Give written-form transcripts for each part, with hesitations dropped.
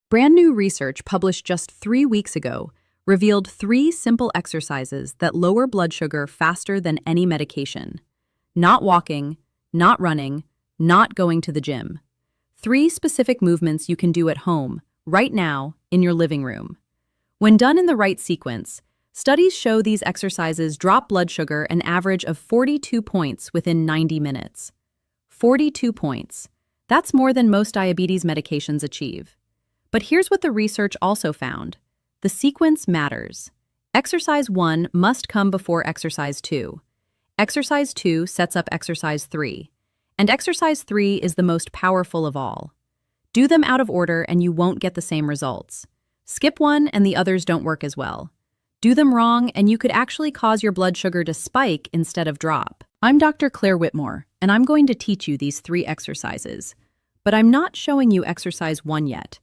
Brand new research published just 3 weeks ago revealed 3 simple exercises that lower blood sugar faster than any medication. Not walking, not running, not going to the gym. 3 specific movements you can do at home, right now, in your living room. When done in the right sequence, studies show these exercises drop blood sugar an average of 42 points within 90 minutes. 42 points. That's more than most diabetes medications achieve. But here's what the research also found. The sequence matters. Exercise 1 must come before exercise 2. Exercise 2 sets up exercise 3. And exercise 3 is the most powerful of all. Do them out of order and you won't get the same results. Skip one and the others don't work as well. Do them wrong and you could actually cause your blood sugar to spike instead of drop. I'm Dr. Claire Whitmore, and I'm going to teach you these 3 exercises. But I'm not showing you exercise 1 yet.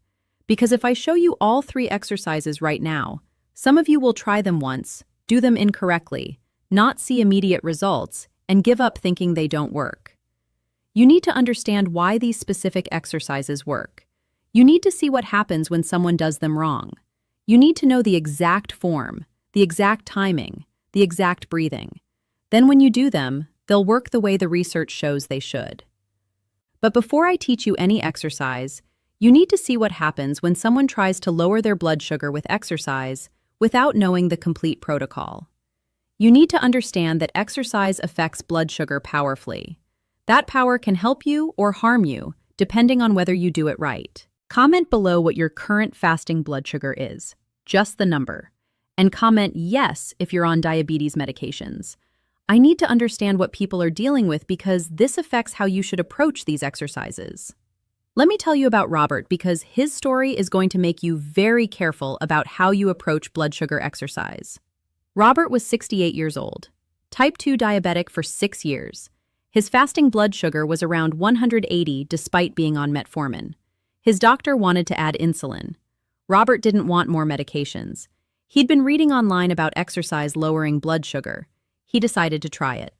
Because if I show you all 3 exercises right now, some of you will try them once, do them incorrectly, not see immediate results, and give up thinking they don't work. You need to understand why these specific exercises work. You need to see what happens when someone does them wrong. You need to know the exact form, the exact timing, the exact breathing. Then when you do them, they'll work the way the research shows they should. But before I teach you any exercise, you need to see what happens when someone tries to lower their blood sugar with exercise without knowing the complete protocol. You need to understand that exercise affects blood sugar powerfully. That power can help you or harm you, depending on whether you do it right. Comment below what your current fasting blood sugar is, just the number. And comment yes if you're on diabetes medications. I need to understand what people are dealing with because this affects how you should approach these exercises. Let me tell you about Robert because his story is going to make you very careful about how you approach blood sugar exercise. Robert was 68 years old, type 2 diabetic for 6 years. His fasting blood sugar was around 180 despite being on metformin. His doctor wanted to add insulin. Robert didn't want more medications. He'd been reading online about exercise lowering blood sugar. He decided to try it.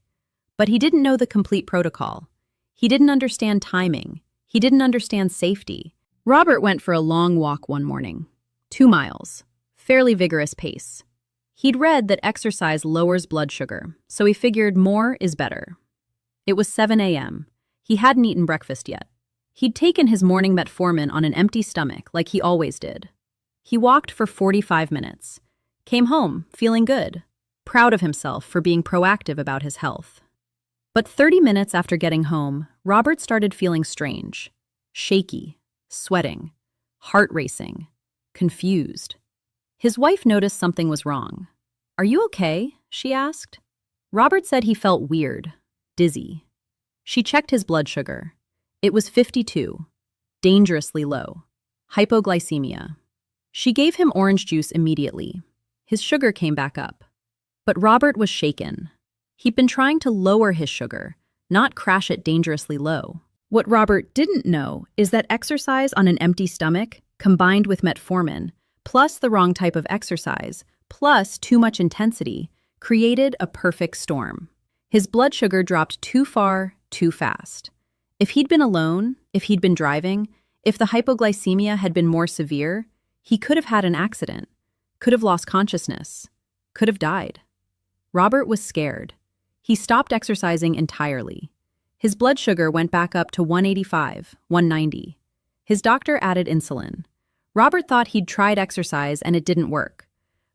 But he didn't know the complete protocol. He didn't understand timing. He didn't understand safety. Robert went for a long walk one morning. 2 miles. Fairly vigorous pace. He'd read that exercise lowers blood sugar, so he figured more is better. It was 7 a.m. He hadn't eaten breakfast yet. He'd taken his morning metformin on an empty stomach like he always did. He walked for 45 minutes. Came home, feeling good. Proud of himself for being proactive about his health. But 30 minutes after getting home, Robert started feeling strange, shaky, sweating, heart racing, confused. His wife noticed something was wrong. "Are you okay?" she asked. Robert said he felt weird, dizzy. She checked his blood sugar. It was 52, dangerously low, hypoglycemia. She gave him orange juice immediately. His sugar came back up. But Robert was shaken. He'd been trying to lower his sugar, not crash it dangerously low. What Robert didn't know is that exercise on an empty stomach, combined with metformin, plus the wrong type of exercise, plus too much intensity, created a perfect storm. His blood sugar dropped too far, too fast. If he'd been alone, if he'd been driving, if the hypoglycemia had been more severe, he could have had an accident, could have lost consciousness, could have died. Robert was scared. He stopped exercising entirely. His blood sugar went back up to 185, 190. His doctor added insulin. Robert thought he'd tried exercise and it didn't work.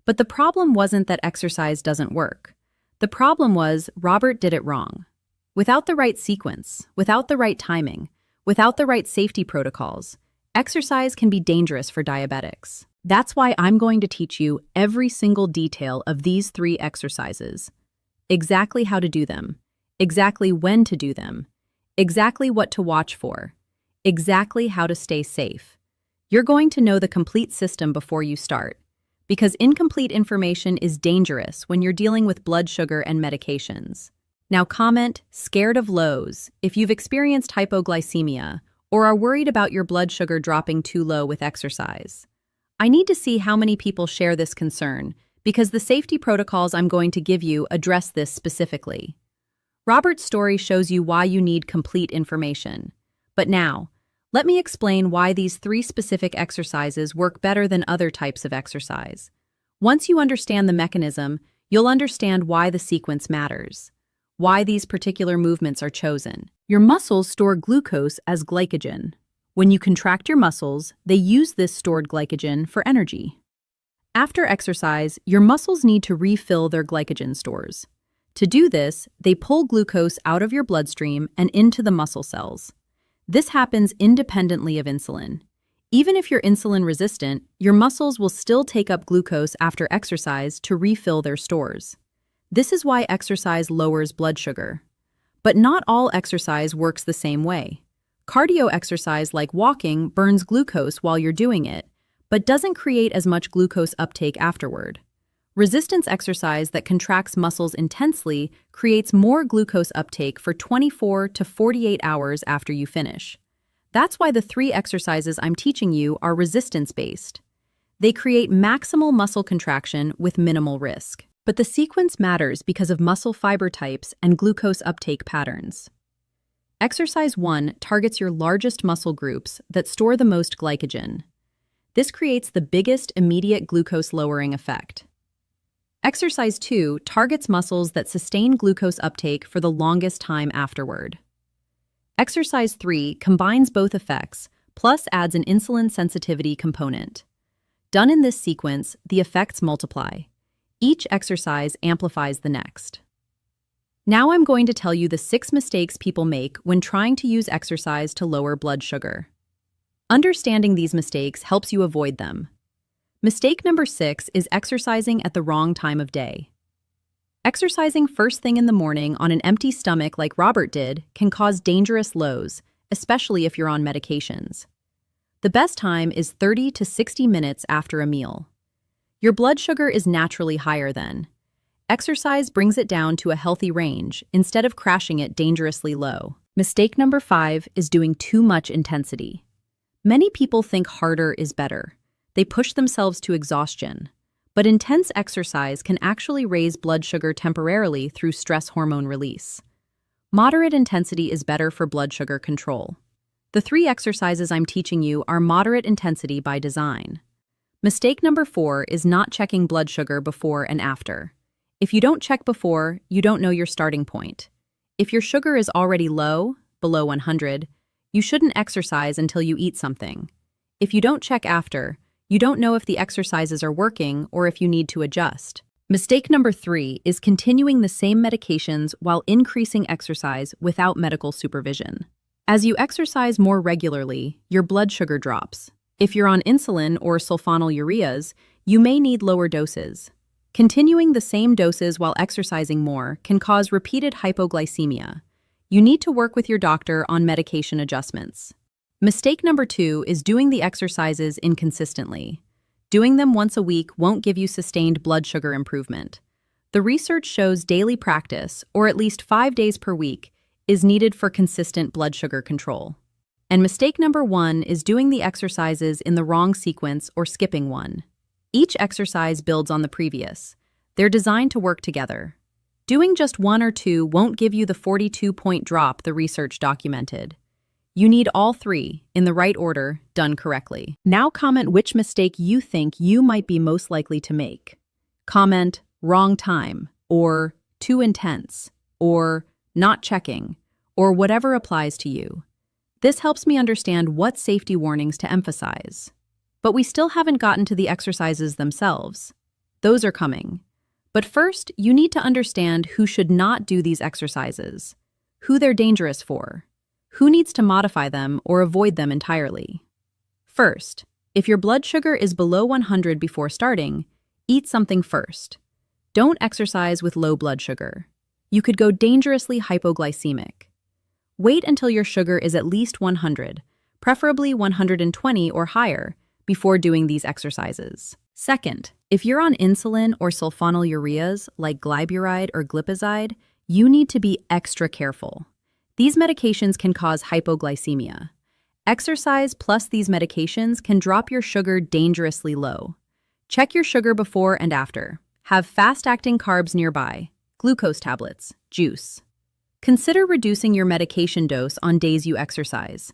But the problem wasn't that exercise doesn't work. The problem was Robert did it wrong. Without the right sequence, without the right timing, without the right safety protocols, exercise can be dangerous for diabetics. That's why I'm going to teach you every single detail of these 3 exercises. Exactly how to do them, exactly when to do them, exactly what to watch for, exactly how to stay safe. You're going to know the complete system before you start, because incomplete information is dangerous when you're dealing with blood sugar and medications. Now comment "scared of lows" if you've experienced hypoglycemia or are worried about your blood sugar dropping too low with exercise. I need to see how many people share this concern because the safety protocols I'm going to give you address this specifically. Robert's story shows you why you need complete information. But now, Let me explain why these 3 specific exercises work better than other types of exercise. Once you understand the mechanism, you'll understand why the sequence matters, why these particular movements are chosen. Your muscles store glucose as glycogen. When you contract your muscles, they use this stored glycogen for energy. After exercise, your muscles need to refill their glycogen stores. To do this, they pull glucose out of your bloodstream and into the muscle cells. This happens independently of insulin. Even if you're insulin resistant, your muscles will still take up glucose after exercise to refill their stores. This is why exercise lowers blood sugar. But not all exercise works the same way. Cardio exercise like walking burns glucose while you're doing it, but doesn't create as much glucose uptake afterward. Resistance exercise that contracts muscles intensely creates more glucose uptake for 24 to 48 hours after you finish. That's why the 3 exercises I'm teaching you are resistance-based. They create maximal muscle contraction with minimal risk. But the sequence matters because of muscle fiber types and glucose uptake patterns. Exercise 1 targets your largest muscle groups that store the most glycogen. This creates the biggest immediate glucose-lowering effect. Exercise 2 targets muscles that sustain glucose uptake for the longest time afterward. Exercise 3 combines both effects, plus adds an insulin sensitivity component. Done in this sequence, the effects multiply. Each exercise amplifies the next. Now I'm going to tell you the 6 mistakes people make when trying to use exercise to lower blood sugar. Understanding these mistakes helps you avoid them. Mistake number 6 is exercising at the wrong time of day. Exercising first thing in the morning on an empty stomach like Robert did can cause dangerous lows, especially if you're on medications. The best time is 30 to 60 minutes after a meal. Your blood sugar is naturally higher then. Exercise brings it down to a healthy range instead of crashing it dangerously low. Mistake number 5 is doing too much intensity. Many people think harder is better. They push themselves to exhaustion. But intense exercise can actually raise blood sugar temporarily through stress hormone release. Moderate intensity is better for blood sugar control. The 3 exercises I'm teaching you are moderate intensity by design. Mistake number 4 is not checking blood sugar before and after. If you don't check before, you don't know your starting point. If your sugar is already low, below 100, you shouldn't exercise until you eat something. If you don't check after, you don't know if the exercises are working or if you need to adjust. Mistake number 3 is continuing the same medications while increasing exercise without medical supervision. As you exercise more regularly, your blood sugar drops. If you're on insulin or sulfonylureas, you may need lower doses. Continuing the same doses while exercising more can cause repeated hypoglycemia. You need to work with your doctor on medication adjustments. Mistake number 2 is doing the exercises inconsistently. Doing them once a week won't give you sustained blood sugar improvement. The research shows daily practice, or at least 5 days per week, is needed for consistent blood sugar control. And mistake number 1 is doing the exercises in the wrong sequence or skipping one. Each exercise builds on the previous. They're designed to work together. Doing just 1 or 2 won't give you the 42-point drop the research documented. You need all 3, in the right order, done correctly. Now comment which mistake you think you might be most likely to make. Comment, wrong time, or too intense, or not checking, or whatever applies to you. This helps me understand what safety warnings to emphasize. But we still haven't gotten to the exercises themselves. Those are coming. But first, you need to understand who should not do these exercises, who they're dangerous for, who needs to modify them or avoid them entirely. First, if your blood sugar is below 100 before starting, eat something first. Don't exercise with low blood sugar. You could go dangerously hypoglycemic. Wait until your sugar is at least 100, preferably 120 or higher, before doing these exercises. Second, if you're on insulin or sulfonylureas like glyburide or glipizide, you need to be extra careful. These medications can cause hypoglycemia. Exercise plus these medications can drop your sugar dangerously low. Check your sugar before and after. Have fast-acting carbs nearby, glucose tablets, juice. Consider reducing your medication dose on days you exercise.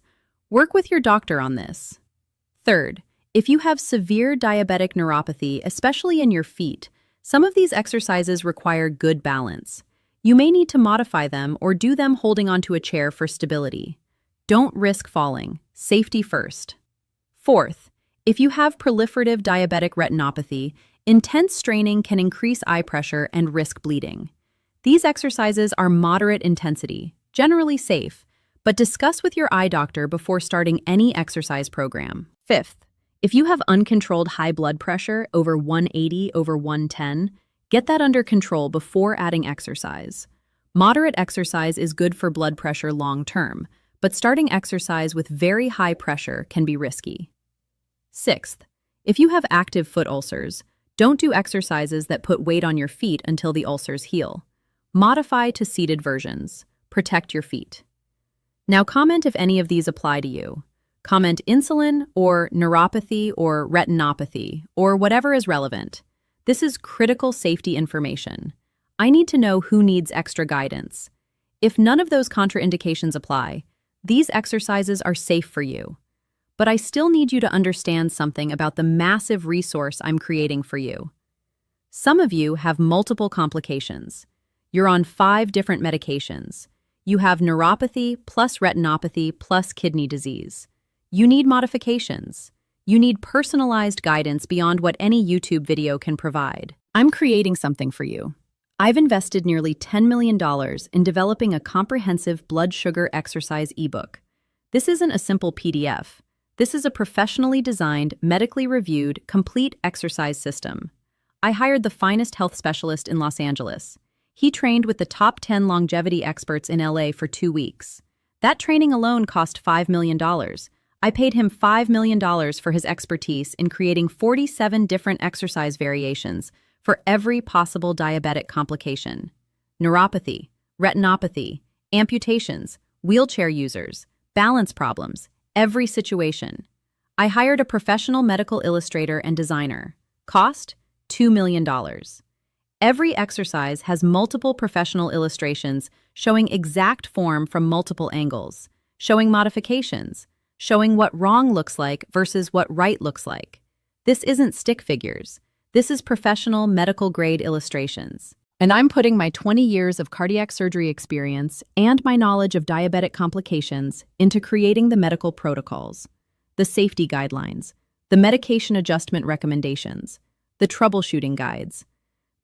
Work with your doctor on this. Third, if you have severe diabetic neuropathy, especially in your feet, some of these exercises require good balance. You may need to modify them or do them holding onto a chair for stability. Don't risk falling. Safety first. Fourth, if you have proliferative diabetic retinopathy, intense straining can increase eye pressure and risk bleeding. These exercises are moderate intensity, generally safe, but discuss with your eye doctor before starting any exercise program. Fifth, if you have uncontrolled high blood pressure over 180/110, get that under control before adding exercise. Moderate exercise is good for blood pressure long-term, but starting exercise with very high pressure can be risky. Sixth, if you have active foot ulcers, don't do exercises that put weight on your feet until the ulcers heal. Modify to seated versions. Protect your feet. Now comment if any of these apply to you. Comment insulin or neuropathy or retinopathy or whatever is relevant. This is critical safety information. I need to know who needs extra guidance. If none of those contraindications apply, these exercises are safe for you. But I still need you to understand something about the massive resource I'm creating for you. Some of you have multiple complications. You're on 5 different medications. You have neuropathy plus retinopathy plus kidney disease. You need modifications. You need personalized guidance beyond what any YouTube video can provide. I'm creating something for you. I've invested nearly $10 million in developing a comprehensive blood sugar exercise ebook. This isn't a simple PDF. This is a professionally designed, medically reviewed, complete exercise system. I hired the finest health specialist in Los Angeles. He trained with the top 10 longevity experts in LA for 2 weeks. That training alone cost $5 million. I paid him $5 million for his expertise in creating 47 different exercise variations for every possible diabetic complication: neuropathy, retinopathy, amputations, wheelchair users, balance problems, every situation. I hired a professional medical illustrator and designer. Cost? $2 million. Every exercise has multiple professional illustrations showing exact form from multiple angles, showing modifications, showing what wrong looks like versus what right looks like. This isn't stick figures. This is professional medical-grade illustrations. And I'm putting my 20 years of cardiac surgery experience and my knowledge of diabetic complications into creating the medical protocols, the safety guidelines, the medication adjustment recommendations, the troubleshooting guides.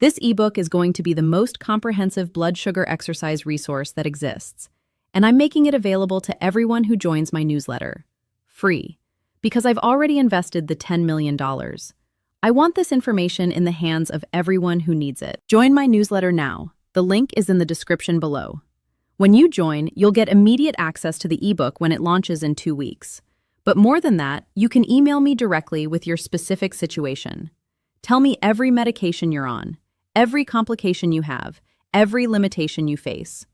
This ebook is going to be the most comprehensive blood sugar exercise resource that exists, and I'm making it available to everyone who joins my newsletter. Free, because I've already invested the $10 million. I want this information in the hands of everyone who needs it. Join my newsletter now. The link is in the description below. When you join, you'll get immediate access to the ebook when it launches in 2 weeks. But more than that, you can email me directly with your specific situation. Tell me every medication you're on, every complication you have, every limitation you face.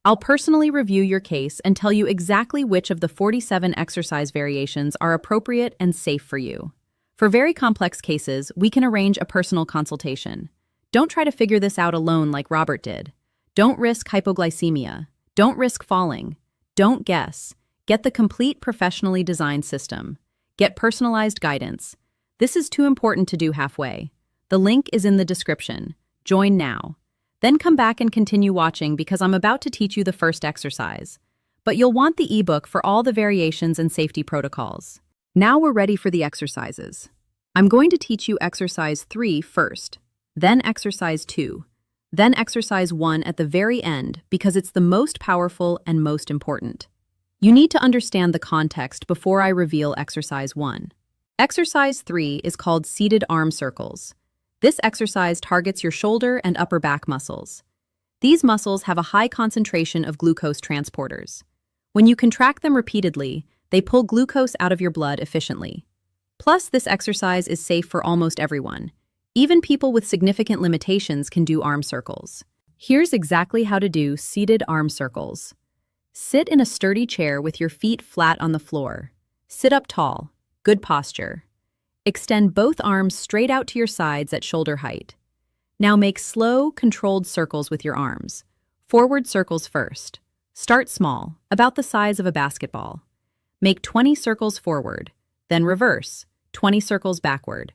I'll personally review your case and tell you exactly which of the 47 exercise variations are appropriate and safe for you. For very complex cases, we can arrange a personal consultation. Don't try to figure this out alone like Robert did. Don't risk hypoglycemia. Don't risk falling. Don't guess. Get the complete professionally designed system. Get personalized guidance. This is too important to do halfway. The link is in the description. Join now. Then come back and continue watching because I'm about to teach you the first exercise. But you'll want the ebook for all the variations and safety protocols. Now we're ready for the exercises. I'm going to teach you exercise 3 first, then exercise 2, then exercise 1 at the very end because it's the most powerful and most important. You need to understand the context before I reveal exercise 1. Exercise 3 is called seated arm circles. This exercise targets your shoulder and upper back muscles. These muscles have a high concentration of glucose transporters. When you contract them repeatedly, they pull glucose out of your blood efficiently. Plus, this exercise is safe for almost everyone. Even people with significant limitations can do arm circles. Here's exactly how to do seated arm circles. Sit in a sturdy chair with your feet flat on the floor. Sit up tall. Good posture. Extend both arms straight out to your sides at shoulder height. Now make slow, controlled circles with your arms. Forward circles first. Start small, about the size of a basketball. Make 20 circles forward, then reverse, 20 circles backward.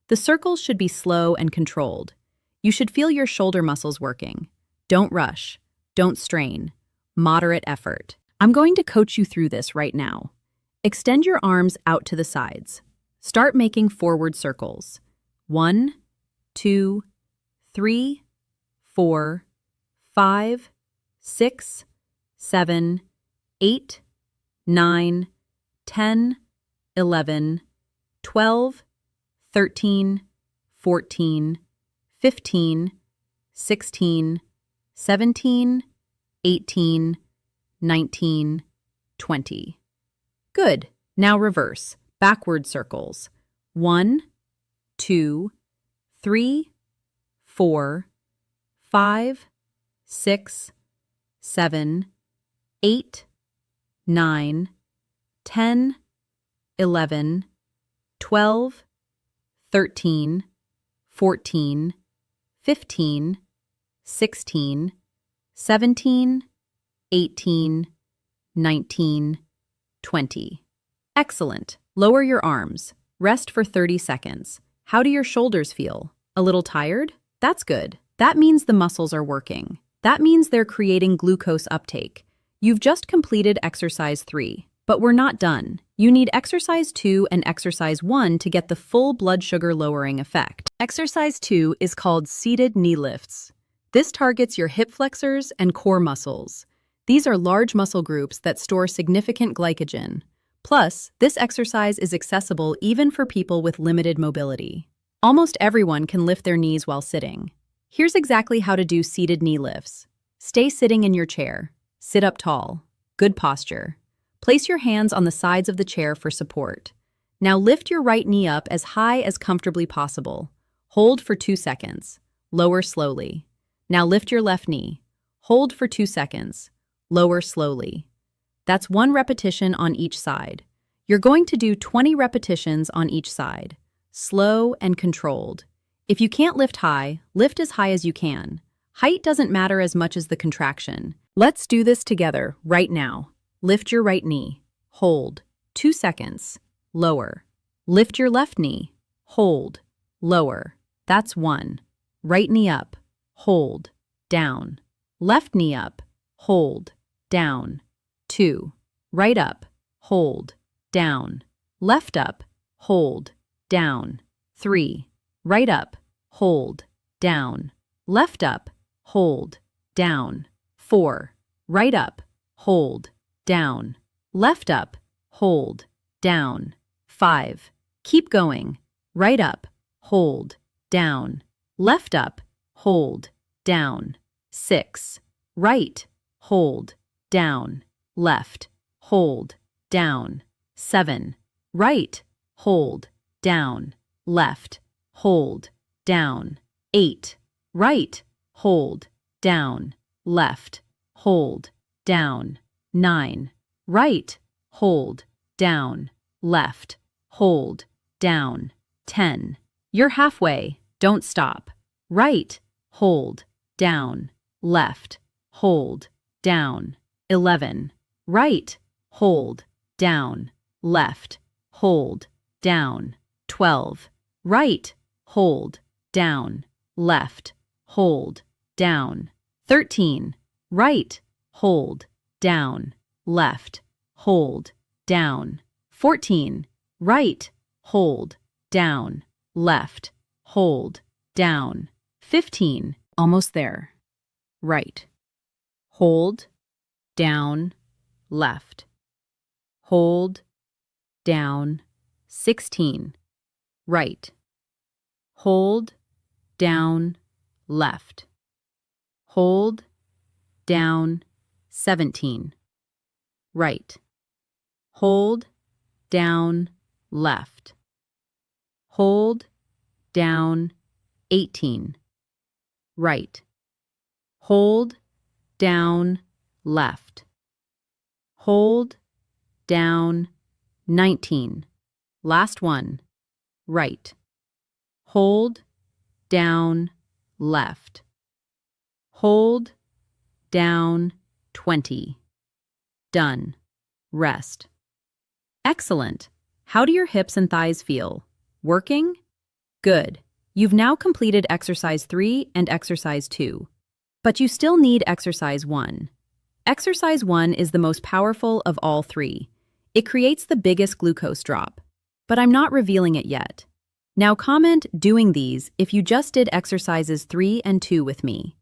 The circles should be slow and controlled. You should feel your shoulder muscles working. Don't rush. Don't strain. Moderate effort. I'm going to coach you through this right now. Extend your arms out to the sides. Start making forward circles. 1, 2, 3, 4, 5, 6, 7, 8, 9, 10, 11, 12, 13, 14, 15, 16, 17, 18, 19, 20. Good. Now reverse. Backward circles. 1, 2, 3, 4, 5, 6, 7, 8, 9, 10, 11, 12, 13, 14, 15, 16, 17, 18, 19, 20. Excellent. Lower your arms. Rest for 30 seconds. How do your shoulders feel? A little tired? That's good. That means the muscles are working. That means they're creating glucose uptake. You've just completed exercise 3, but we're not done. You need exercise 2 and exercise 1 to get the full blood sugar lowering effect. Exercise 2 is called seated knee lifts. This targets your hip flexors and core muscles. These are large muscle groups that store significant glycogen. Plus, this exercise is accessible even for people with limited mobility. Almost everyone can lift their knees while sitting. Here's exactly how to do seated knee lifts. Stay sitting in your chair. Sit up tall. Good posture. Place your hands on the sides of the chair for support. Now lift your right knee up as high as comfortably possible. Hold for 2 seconds. Lower slowly. Now lift your left knee. Hold for 2 seconds. Lower slowly. That's 1 repetition on each side. You're going to do 20 repetitions on each side. Slow and controlled. If you can't lift as high as you can. Height doesn't matter as much as the contraction. Let's do this together right now. Lift your right knee. Hold. 2 seconds. Lower. Lift your left knee. Hold. Lower. That's 1. Right knee up. Hold. Down. Left knee up. Hold. Down. 2. Right up. Hold. Down. Left up. Hold. Down. 3. Right up. Hold. Down. Left up. Hold. Down. 4. Right up. Hold. Down. Left up. Hold. Down. 5. Keep going. Right up. Hold. Down. Left up. Hold. Down. 6. Right. Hold. Down. Left. Hold. Down. 7. Right. Hold. Down. Left. Hold. Down. 8. Right. Hold. Down. Left. Hold. Down. 9. Right. Hold. Down. Left. Hold. Down. 10. You're halfway. Don't stop. Right. Hold. Down. Left. Hold. Down. 11. Right. Hold. Down. Left. Hold. Down. 12. Right. Hold. Down. Left. Hold. Down. 13. Right. Hold. Down. Left. Hold. Down. 14. Right. Hold. Down. Left. Hold. Down. 15. Almost there. Right. Hold. Down. Left. Hold. Down. 16. Right. Hold. Down. Left. Hold. Down. 17. Right. Hold. Down. Left. Hold. Down. 18. Right. Hold. Down. Left. Hold. Down. 19. Last one. Right. Hold. Down. Left. Hold. Down. 20. Done. Rest. Excellent. How do your hips and thighs feel? Working? Good. You've now completed exercise 3 and exercise 2. But you still need exercise 1. Exercise 1 is the most powerful of all 3. It creates the biggest glucose drop. But I'm not revealing it yet. Now comment doing these if you just did exercises 3 and 2 with me.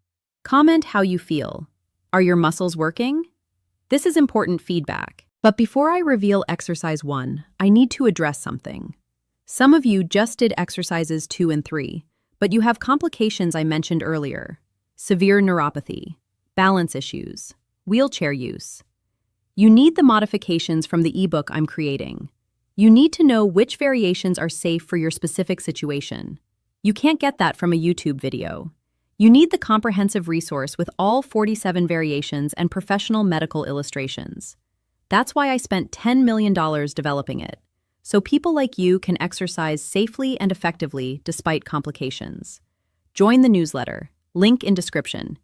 Comment how you feel. Are your muscles working? This is important feedback. But before I reveal exercise 1, I need to address something. Some of you just did exercises 2 and 3, but you have complications I mentioned earlier. Severe neuropathy, balance issues, wheelchair use. You need the modifications from the ebook I'm creating. You need to know which variations are safe for your specific situation. You can't get that from a YouTube video. You need the comprehensive resource with all 47 variations and professional medical illustrations. That's why I spent $10 million developing it, so people like you can exercise safely and effectively despite complications. Join the newsletter, link in description.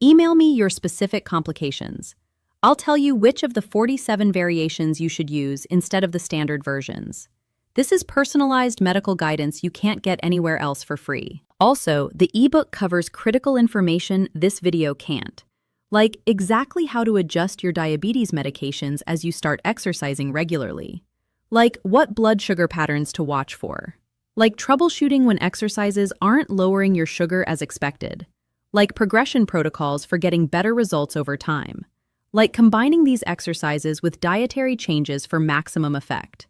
Email me your specific complications. I'll tell you which of the 47 variations you should use instead of the standard versions. This is personalized medical guidance you can't get anywhere else for free. Also, the ebook covers critical information this video can't, like exactly how to adjust your diabetes medications as you start exercising regularly, like what blood sugar patterns to watch for, like troubleshooting when exercises aren't lowering your sugar as expected, like progression protocols for getting better results over time, like combining these exercises with dietary changes for maximum effect.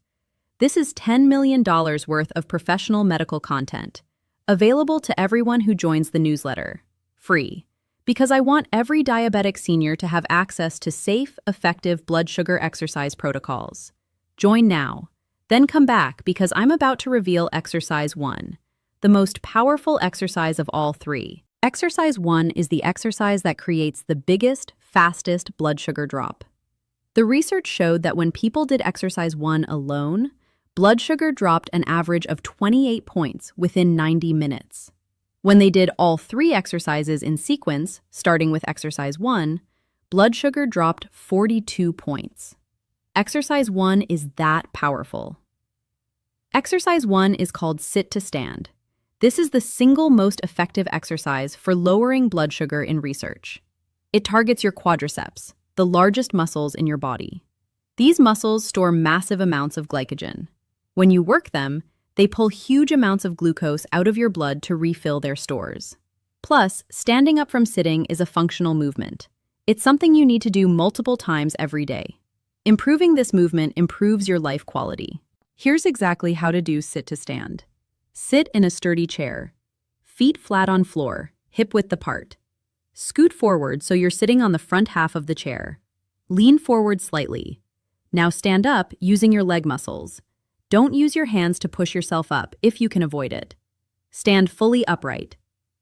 This is $10 million worth of professional medical content, available to everyone who joins the newsletter, free, because I want every diabetic senior to have access to safe, effective blood sugar exercise protocols. Join now, then come back because I'm about to reveal exercise 1, the most powerful exercise of all 3. Exercise 1 is the exercise that creates the biggest, fastest blood sugar drop. The research showed that when people did exercise 1 alone, blood sugar dropped an average of 28 points within 90 minutes. When they did all 3 exercises in sequence, starting with exercise 1, blood sugar dropped 42 points. Exercise 1 is that powerful. Exercise 1 is called sit to stand. This is the single most effective exercise for lowering blood sugar in research. It targets your quadriceps, the largest muscles in your body. These muscles store massive amounts of glycogen. When you work them, they pull huge amounts of glucose out of your blood to refill their stores. Plus, standing up from sitting is a functional movement. It's something you need to do multiple times every day. Improving this movement improves your life quality. Here's exactly how to do sit to stand. Sit in a sturdy chair. Feet flat on floor, hip width apart. Scoot forward so you're sitting on the front half of the chair. Lean forward slightly. Now stand up using your leg muscles. Don't use your hands to push yourself up if you can avoid it. Stand fully upright.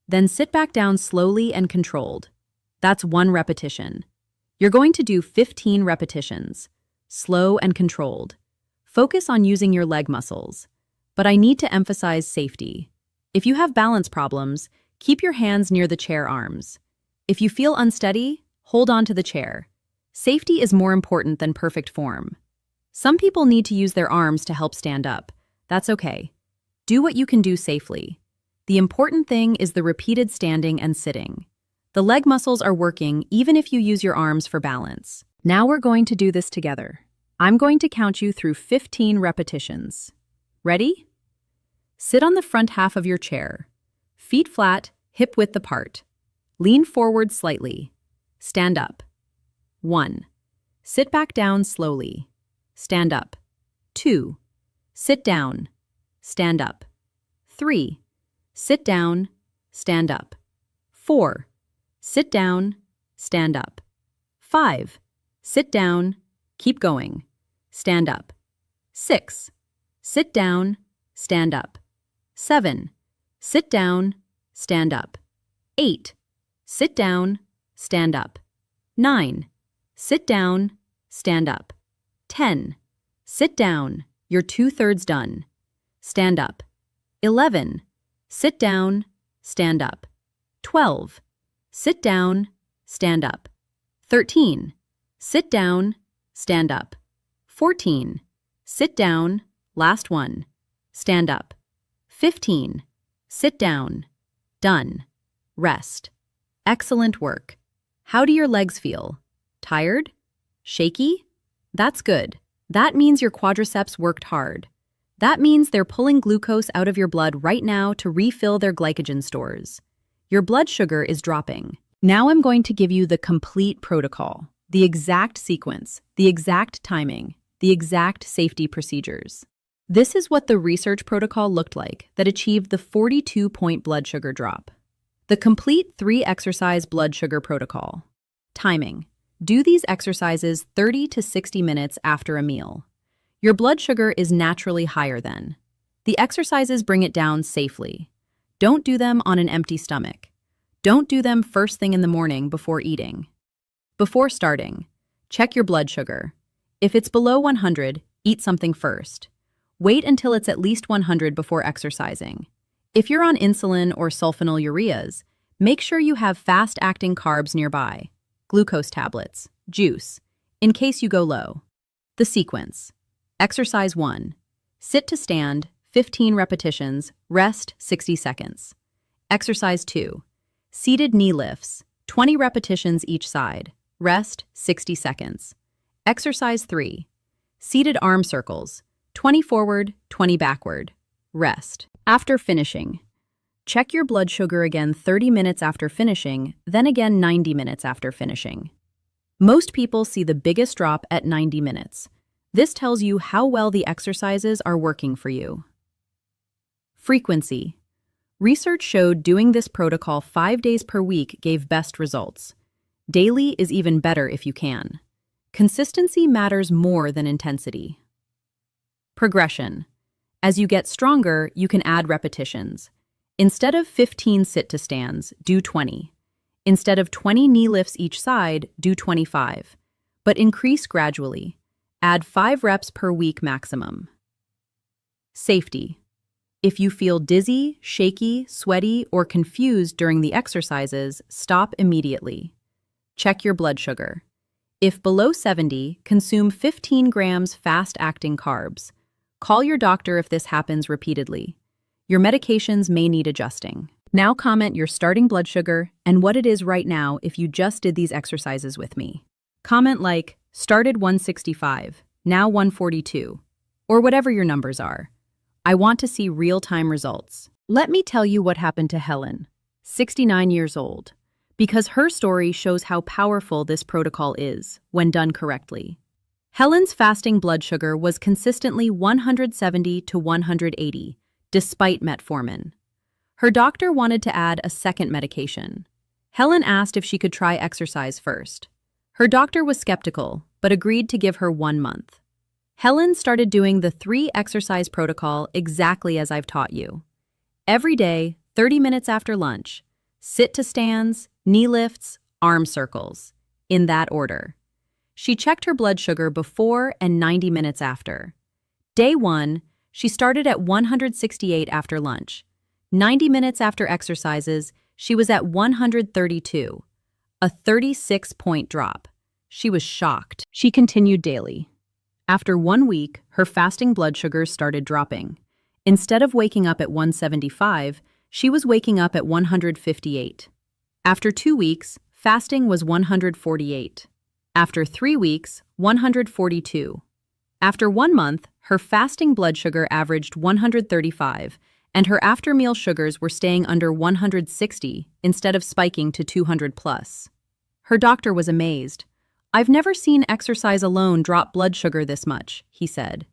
Then sit back down slowly and controlled. That's 1 repetition. You're going to do 15 repetitions, slow and controlled. Focus on using your leg muscles. But I need to emphasize safety. If you have balance problems, keep your hands near the chair arms. If you feel unsteady, hold on to the chair. Safety is more important than perfect form. Some people need to use their arms to help stand up. That's okay. Do what you can do safely. The important thing is the repeated standing and sitting. The leg muscles are working even if you use your arms for balance. Now we're going to do this together. I'm going to count you through 15 repetitions. Ready? Sit on the front half of your chair. Feet flat, hip width apart. Lean forward slightly. Stand up. 1. Sit back down slowly. Stand up. 2. Sit down. Stand up. 3. Sit down. Stand up. 4. Sit down. Stand up. 5. Sit down. Keep going. Stand up. 6. Sit down. Stand up. 7. Sit down. Stand up. 8. Sit down. Stand up. 9. Sit down. Stand up. 10. Sit down. You're 2/3 done. Stand up. 11. Sit down. Stand up. 12. Sit down. Stand up. 13. Sit down. Stand up. 14. Sit down. Last one. Stand up. 15. Sit down. Done. Rest. Excellent work. How do your legs feel? Tired? Shaky? That's good. That means your quadriceps worked hard. That means they're pulling glucose out of your blood right now to refill their glycogen stores. Your blood sugar is dropping. Now I'm going to give you the complete protocol, the exact sequence, the exact timing, the exact safety procedures. This is what the research protocol looked like that achieved the 42-point blood sugar drop. The complete 3-exercise blood sugar protocol. Timing. Do these exercises 30 to 60 minutes after a meal. Your blood sugar is naturally higher then. The exercises bring it down safely. Don't do them on an empty stomach. Don't do them first thing in the morning before eating. Before starting, check your blood sugar. If it's below 100, eat something first. Wait until it's at least 100 before exercising. If you're on insulin or sulfonylureas, make sure you have fast-acting carbs nearby, glucose tablets, juice, in case you go low. The sequence. Exercise 1. Sit to stand, 15 repetitions, rest 60 seconds. Exercise 2. Seated knee lifts, 20 repetitions each side, rest 60 seconds. Exercise 3. Seated arm circles, 20 forward, 20 backward, rest. After finishing, check your blood sugar again 30 minutes after finishing, then again 90 minutes after finishing. Most people see the biggest drop at 90 minutes. This tells you how well the exercises are working for you. Frequency. Research showed doing this protocol 5 days per week gave best results. Daily is even better if you can. Consistency matters more than intensity. Progression. As you get stronger, you can add repetitions. Instead of 15 sit-to-stands, do 20. Instead of 20 knee lifts each side, do 25. But increase gradually. Add 5 reps per week maximum. Safety. If you feel dizzy, shaky, sweaty, or confused during the exercises, stop immediately. Check your blood sugar. If below 70, consume 15 grams fast-acting carbs. Call your doctor if this happens repeatedly. Your medications may need adjusting. Now comment your starting blood sugar and what it is right now if you just did these exercises with me. Comment like, started 165, now 142, or whatever your numbers are. I want to see real-time results. Let me tell you what happened to Helen, 69 years old, because her story shows how powerful this protocol is when done correctly. Helen's fasting blood sugar was consistently 170 to 180, despite metformin. Her doctor wanted to add a second medication. Helen asked if she could try exercise first. Her doctor was skeptical, but agreed to give her 1 month. Helen started doing the 3-exercise protocol exactly as I've taught you. Every day, 30 minutes after lunch, sit-to-stands, knee lifts, arm circles, in that order. She checked her blood sugar before and 90 minutes after. Day 1, she started at 168 after lunch. 90 minutes after exercises, she was at 132, a 36-point drop. She was shocked. She continued daily. After 1 week, her fasting blood sugars started dropping. Instead of waking up at 175, she was waking up at 158. After 2 weeks, fasting was 148. After 3 weeks, 142. After 1 month, her fasting blood sugar averaged 135, and her after-meal sugars were staying under 160 instead of spiking to 200 plus. Her doctor was amazed. "I've never seen exercise alone drop blood sugar this much," he said.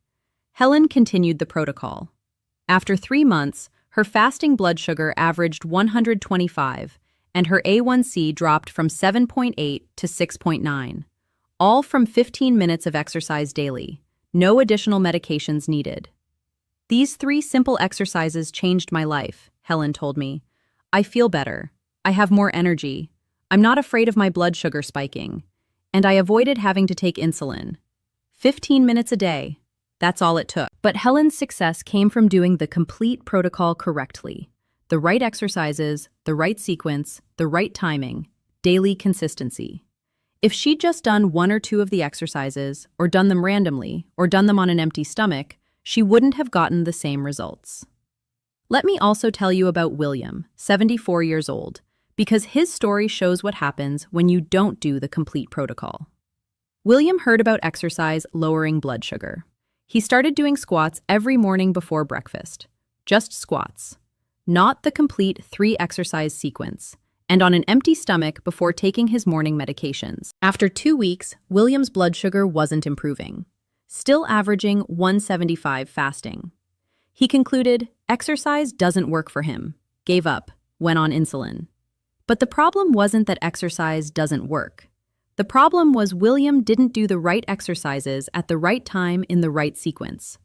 Helen continued the protocol. After 3 months, her fasting blood sugar averaged 125, and her A1C dropped from 7.8 to 6.9. All from 15 minutes of exercise daily. No additional medications needed. "These 3 simple exercises changed my life," Helen told me. "I feel better. I have more energy. I'm not afraid of my blood sugar spiking. And I avoided having to take insulin. 15 minutes a day. That's all it took." But Helen's success came from doing the complete protocol correctly. The right exercises, the right sequence, the right timing, daily consistency. If she'd just done one or two of the exercises, or done them randomly, or done them on an empty stomach, she wouldn't have gotten the same results. Let me also tell you about William, 74 years old, because his story shows what happens when you don't do the complete protocol. William heard about exercise lowering blood sugar. He started doing squats every morning before breakfast. Just squats. Not the complete 3-exercise sequence, and on an empty stomach before taking his morning medications. After 2 weeks, William's blood sugar wasn't improving, still averaging 175 fasting. He concluded exercise doesn't work for him, gave up, went on insulin. But the problem wasn't that exercise doesn't work. The problem was William didn't do the right exercises at the right time in the right sequence.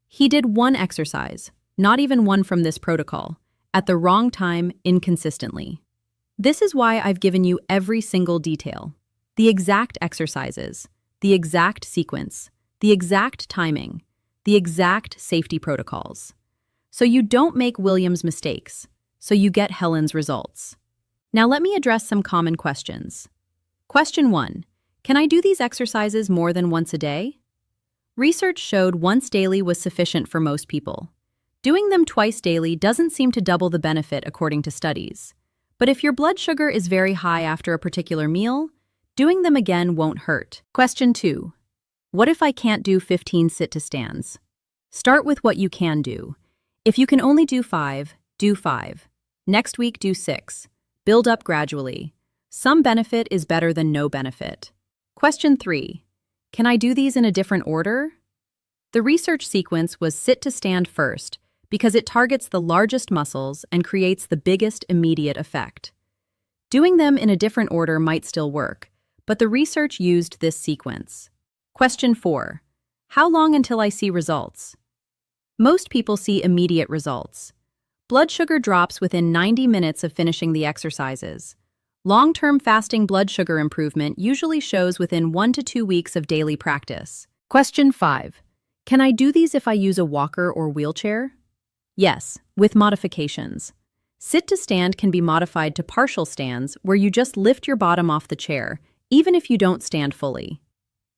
He did one exercise, not even one from this protocol, at the wrong time inconsistently. This is why I've given you every single detail. The exact exercises, the exact sequence, the exact timing, the exact safety protocols. So you don't make William's mistakes, so you get Helen's results. Now let me address some common questions. Question 1. Can I do these exercises more than once a day? Research showed once daily was sufficient for most people. Doing them twice daily doesn't seem to double the benefit according to studies. But if your blood sugar is very high after a particular meal, doing them again won't hurt. Question 2. What if I can't do 15 sit-to-stands? Start with what you can do. If you can only do 5, do 5. Next week, do 6. Build up gradually. Some benefit is better than no benefit. Question 3. Can I do these in a different order? The research sequence was sit-to-stand first because it targets the largest muscles and creates the biggest immediate effect. Doing them in a different order might still work, but the research used this sequence. Question 4. How long until I see results? Most people see immediate results. Blood sugar drops within 90 minutes of finishing the exercises. Long-term fasting blood sugar improvement usually shows within 1 to 2 weeks of daily practice. Question 5. Can I do these if I use a walker or wheelchair? Yes, with modifications. Sit-to-stand can be modified to partial stands where you just lift your bottom off the chair, even if you don't stand fully.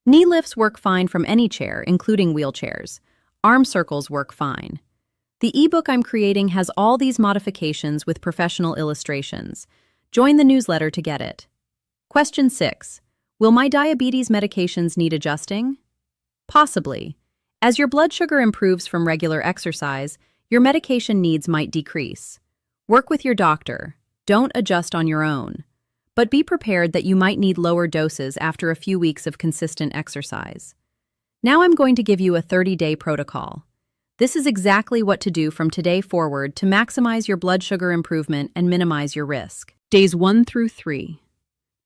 Knee lifts work fine from any chair, including wheelchairs. Arm circles work fine. The ebook I'm creating has all these modifications with professional illustrations. Join the newsletter to get it. Question 6. Will my diabetes medications need adjusting? Possibly. As your blood sugar improves from regular exercise, your medication needs might decrease. Work with your doctor. Don't adjust on your own. But be prepared that you might need lower doses after a few weeks of consistent exercise. Now I'm going to give you a 30-day protocol. This is exactly what to do from today forward to maximize your blood sugar improvement and minimize your risk. Days 1 through 3.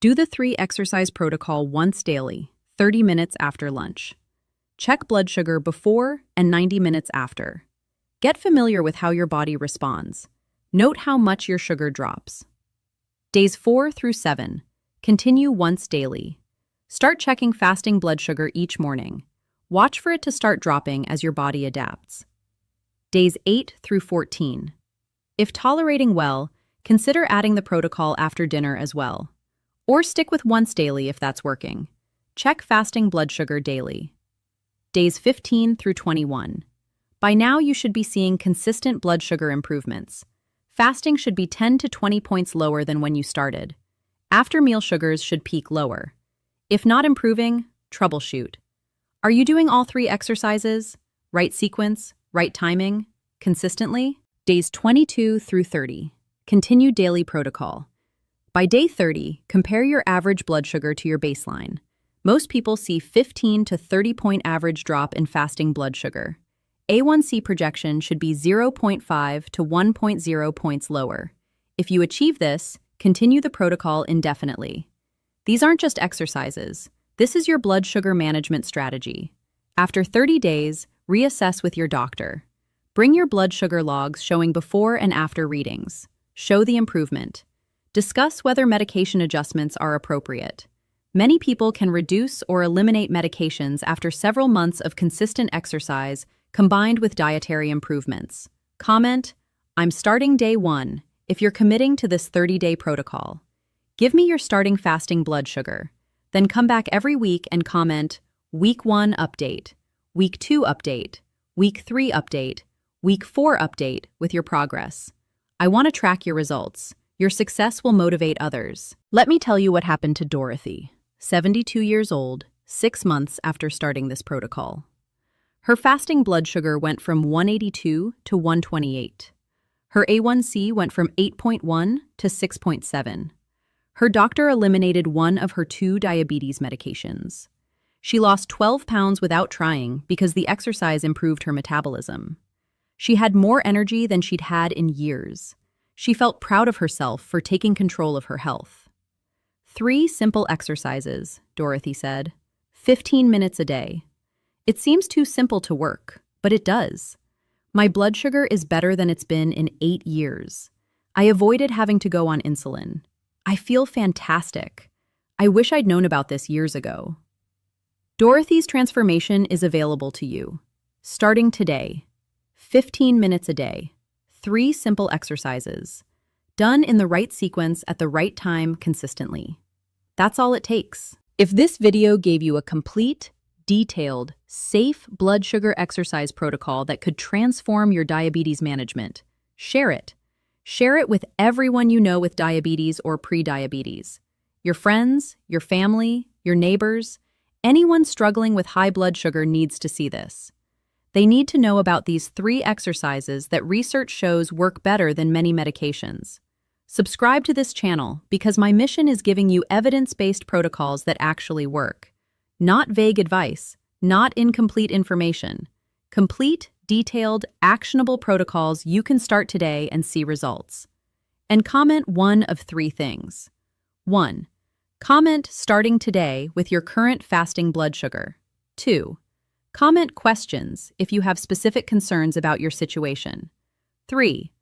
Do the 3-exercise protocol once daily, 30 minutes after lunch. Check blood sugar before and 90 minutes after. Get familiar with how your body responds. Note how much your sugar drops. Days 4 through 7. Continue once daily. Start checking fasting blood sugar each morning. Watch for it to start dropping as your body adapts. Days 8 through 14. If tolerating well, consider adding the protocol after dinner as well. Or stick with once daily if that's working. Check fasting blood sugar daily. Days 15 through 21. By now you should be seeing consistent blood sugar improvements. Fasting should be 10 to 20 points lower than when you started. After meal sugars should peak lower. If not improving, troubleshoot. Are you doing all 3 exercises? Right sequence, right timing, consistently? Days 22 through 30. Continue daily protocol. By day 30, compare your average blood sugar to your baseline. Most people see 15 to 30 point average drop in fasting blood sugar. A1C projection should be 0.5 to 1.0 points lower. If you achieve this, continue the protocol indefinitely. These aren't just exercises. This is your blood sugar management strategy. After 30 days, reassess with your doctor. Bring your blood sugar logs showing before and after readings. Show the improvement. Discuss whether medication adjustments are appropriate. Many people can reduce or eliminate medications after several months of consistent exercise combined with dietary improvements. Comment, I'm starting day 1 if you're committing to this 30-day protocol. Give me your starting fasting blood sugar. Then come back every week and comment Week 1 update, Week 2 update, Week 3 update, Week 4 update with your progress. I want to track your results. Your success will motivate others. Let me tell you what happened to Dorothy, 72 years old, 6 months after starting this protocol. Her fasting blood sugar went from 182 to 128. Her A1C went from 8.1 to 6.7. Her doctor eliminated one of her 2 diabetes medications. She lost 12 pounds without trying because the exercise improved her metabolism. She had more energy than she'd had in years. She felt proud of herself for taking control of her health. 3 simple exercises, Dorothy said. 15 minutes a day. It seems too simple to work, but it does. My blood sugar is better than it's been in 8 years. I avoided having to go on insulin. I feel fantastic. I wish I'd known about this years ago. Dorothy's transformation is available to you. Starting today. 15 minutes a day. 3 simple exercises. Done in the right sequence at the right time consistently. That's all it takes. If this video gave you a complete, detailed, safe blood sugar exercise protocol that could transform your diabetes management, share it. Share it with everyone you know with diabetes or pre-diabetes. Your friends, your family, your neighbors, anyone struggling with high blood sugar needs to see this. They need to know about these 3 exercises that research shows work better than many medications. Subscribe to this channel because my mission is giving you evidence-based protocols that actually work. Not vague advice, not incomplete information. Complete, detailed, actionable protocols you can start today and see results. And comment one of 3 things. 1. Comment starting today with your current fasting blood sugar. 2. Comment questions if you have specific concerns about your situation. 3.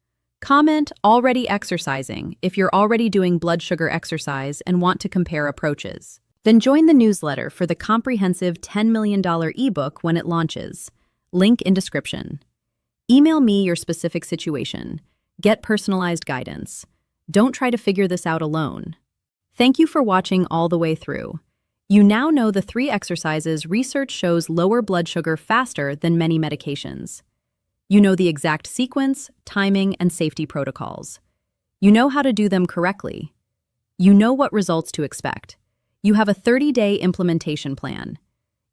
Comment already exercising if you're already doing blood sugar exercise and want to compare approaches. Then join the newsletter for the comprehensive $10 million ebook when it launches. Link in description. Email me your specific situation. Get personalized guidance. Don't try to figure this out alone. Thank you for watching all the way through. You now know the 3 exercises research shows lower blood sugar faster than many medications. You know the exact sequence, timing, and safety protocols. You know how to do them correctly. You know what results to expect. You have a 30-day implementation plan.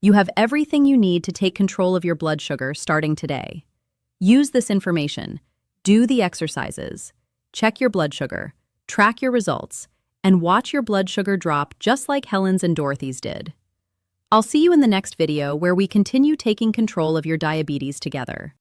You have everything you need to take control of your blood sugar starting today. Use this information, do the exercises, check your blood sugar, track your results, and watch your blood sugar drop just like Helen's and Dorothy's did. I'll see you in the next video where we continue taking control of your diabetes together.